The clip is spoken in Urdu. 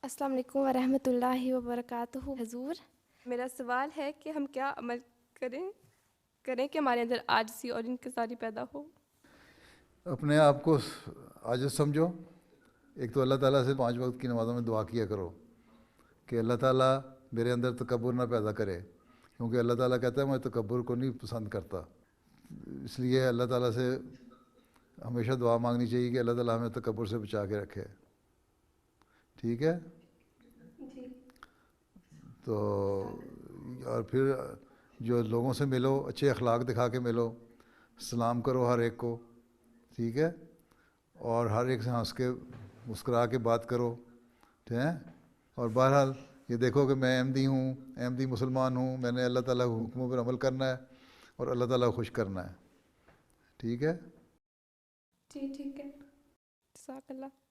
السلام علیکم ورحمۃ اللہ وبرکاتہ۔ حضور، میرا سوال ہے کہ ہم کیا عمل کریں کہ ہمارے اندر عاجزی اور انکساری پیدا ہو۔ اپنے آپ کو عاجز سمجھو۔ ایک تو اللہ تعالیٰ سے 5 وقت کی نمازوں میں دعا کیا کرو کہ اللہ تعالیٰ میرے اندر تکبر نہ پیدا کرے، کیونکہ اللہ تعالیٰ کہتا ہے میں تکبر کو نہیں پسند کرتا۔ اس لیے اللہ تعالیٰ سے ہمیشہ دعا مانگنی چاہیے کہ اللہ تعالیٰ ہمیں تکبر سے بچا کے رکھے۔ ٹھیک ہے؟ تو اور پھر جو لوگوں سے ملو اچھے اخلاق دکھا کے ملو، سلام کرو ہر ایک کو، ٹھیک ہے، اور ہر ایک سے ہنس کے مسکرا کے بات کرو، ٹھیک ہے۔ اور بہرحال یہ دیکھو کہ میں احمدی ہوں، احمدی مسلمان ہوں، میں نے اللہ تعالیٰ کے حکموں پر عمل کرنا ہے اور اللہ تعالیٰ کو خوش کرنا ہے۔ ٹھیک ہے؟ جی ٹھیک ہے، جزاک اللہ۔